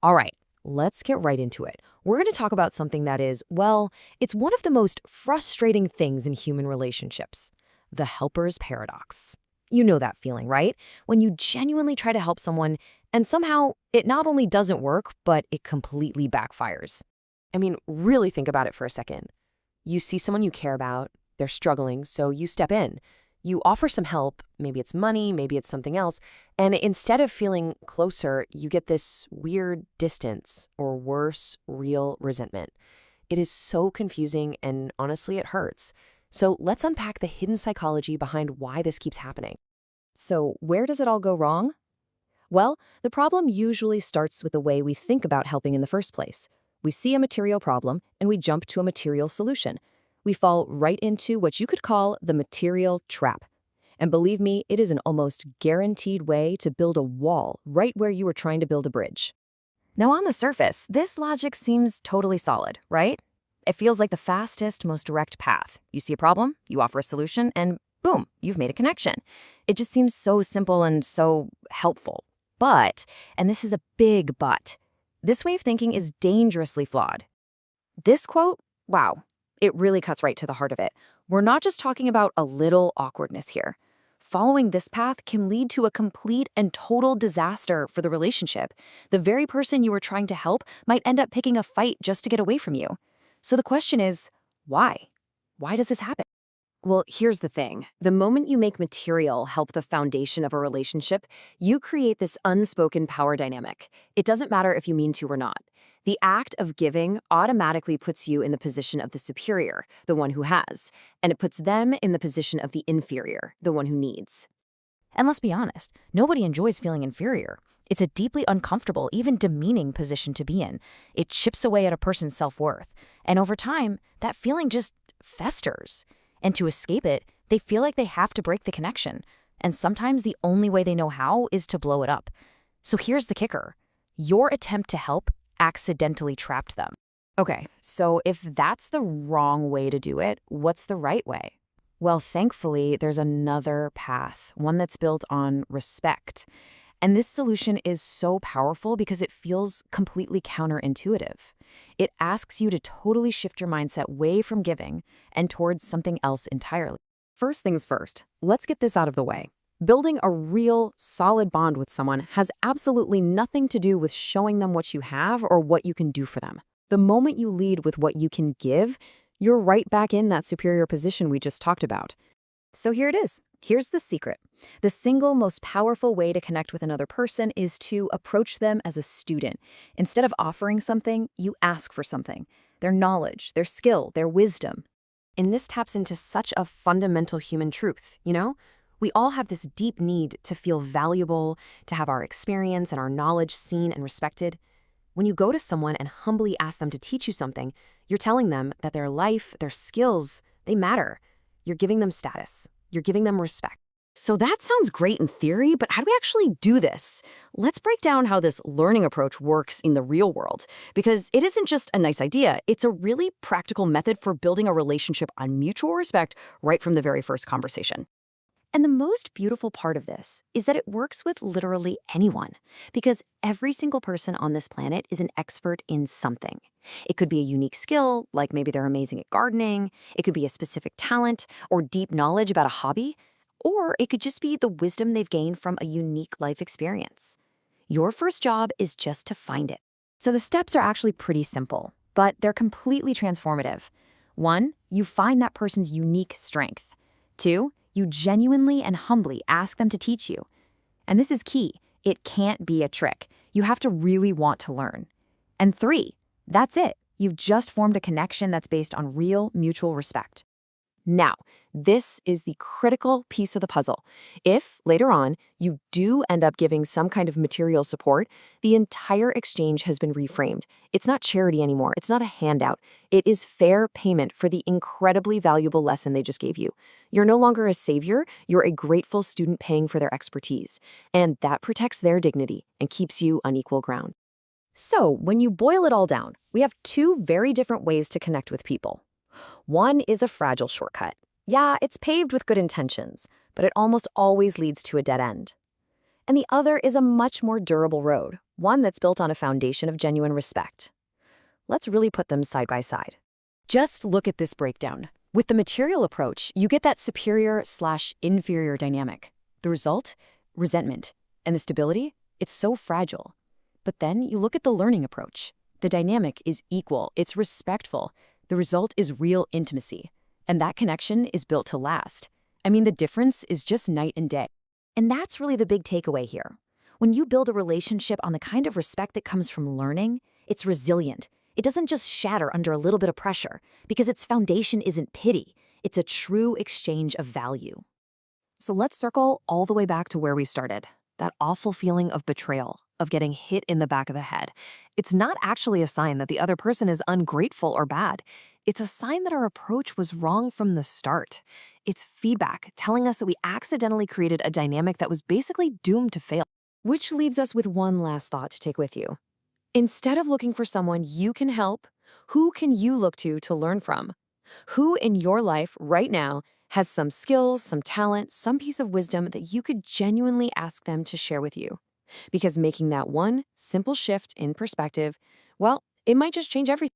All right, let's get right into it. We're going to talk about something that is, well, it's one of the most frustrating things in human relationships, the helper's paradox. You know that feeling, right? When you genuinely try to help someone and somehow it not only doesn't work, but it completely backfires. I mean, really think about it for a second. You see someone you care about, they're struggling, so you step in. You offer some help, maybe it's money, maybe it's something else, and instead of feeling closer, you get this weird distance, or worse, real resentment. It is so confusing, and honestly, it hurts. So let's unpack the hidden psychology behind why this keeps happening. So where does it all go wrong? Well, the problem usually starts with the way we think about helping in the first place. We see a material problem, and we jump to a material solution. We fall right into what you could call the material trap. And believe me, it is an almost guaranteed way to build a wall right where you were trying to build a bridge. Now, on the surface, this logic seems totally solid, right? It feels like the fastest, most direct path. You see a problem, you offer a solution, and boom, you've made a connection. It just seems so simple and so helpful. But, and this is a big but, this way of thinking is dangerously flawed. This quote, wow, it really cuts right to the heart of it. We're not just talking about a little awkwardness here. Following this path can lead to a complete and total disaster for the relationship. The very person you were trying to help might end up picking a fight just to get away from you. So the question is, why? Why does this happen? Well, here's the thing. The moment you make material help the foundation of a relationship, you create this unspoken power dynamic. It doesn't matter if you mean to or not. The act of giving automatically puts you in the position of the superior, the one who has, and it puts them in the position of the inferior, the one who needs. And let's be honest, nobody enjoys feeling inferior. It's a deeply uncomfortable, even demeaning position to be in. It chips away at a person's self-worth. And over time, that feeling just festers. And to escape it, they feel like they have to break the connection. And sometimes the only way they know how is to blow it up. So here's the kicker. Your attempt to help accidentally trapped them. Okay, so if that's the wrong way to do it, what's the right way? Well, thankfully, there's another path, one that's built on respect. And this solution is so powerful because it feels completely counterintuitive. It asks you to totally shift your mindset away from giving and towards something else entirely. First things first, let's get this out of the way. Building a real, solid bond with someone has absolutely nothing to do with showing them what you have or what you can do for them. The moment you lead with what you can give, you're right back in that superior position we just talked about. So here it is. Here's the secret. The single most powerful way to connect with another person is to approach them as a student. Instead of offering something, you ask for something. Their knowledge, their skill, their wisdom. And this taps into such a fundamental human truth, you know? We all have this deep need to feel valuable, to have our experience and our knowledge seen and respected. When you go to someone and humbly ask them to teach you something, you're telling them that their life, their skills, they matter. You're giving them status. You're giving them respect. So that sounds great in theory, but how do we actually do this? Let's break down how this learning approach works in the real world, because it isn't just a nice idea. It's a really practical method for building a relationship on mutual respect right from the very first conversation. And the most beautiful part of this is that it works with literally anyone, because every single person on this planet is an expert in something. It could be a unique skill, like maybe they're amazing at gardening. It could be a specific talent or deep knowledge about a hobby, or it could just be the wisdom they've gained from a unique life experience. Your first job is just to find it. So the steps are actually pretty simple, but they're completely transformative. 1, you find that person's unique strength. 2, you genuinely and humbly ask them to teach you. And this is key. It can't be a trick. You have to really want to learn. And 3, that's it. You've just formed a connection that's based on real mutual respect. Now, this is the critical piece of the puzzle. If, later on, you do end up giving some kind of material support, the entire exchange has been reframed. It's not charity anymore. It's not a handout. It is fair payment for the incredibly valuable lesson they just gave you. You're no longer a savior. You're a grateful student paying for their expertise. And that protects their dignity and keeps you on equal ground. So, when you boil it all down, we have 2 very different ways to connect with people. One is a fragile shortcut. Yeah, it's paved with good intentions, but it almost always leads to a dead end. And the other is a much more durable road, one that's built on a foundation of genuine respect. Let's really put them side by side. Just look at this breakdown. With the material approach, you get that superior/inferior dynamic. The result? Resentment. And the stability? It's so fragile. But then you look at the learning approach. The dynamic is equal, it's respectful. The result is real intimacy. And that connection is built to last. I mean, the difference is just night and day. And that's really the big takeaway here. When you build a relationship on the kind of respect that comes from learning, it's resilient. It doesn't just shatter under a little bit of pressure, because its foundation isn't pity. It's a true exchange of value. So let's circle all the way back to where we started. That awful feeling of betrayal, of getting hit in the back of the head. It's not actually a sign that the other person is ungrateful or bad. It's a sign that our approach was wrong from the start. It's feedback telling us that we accidentally created a dynamic that was basically doomed to fail. Which leaves us with one last thought to take with you. Instead of looking for someone you can help, who can you look to learn from? Who in your life right now has some skills, some talent, some piece of wisdom that you could genuinely ask them to share with you? Because making that one simple shift in perspective, well, it might just change everything.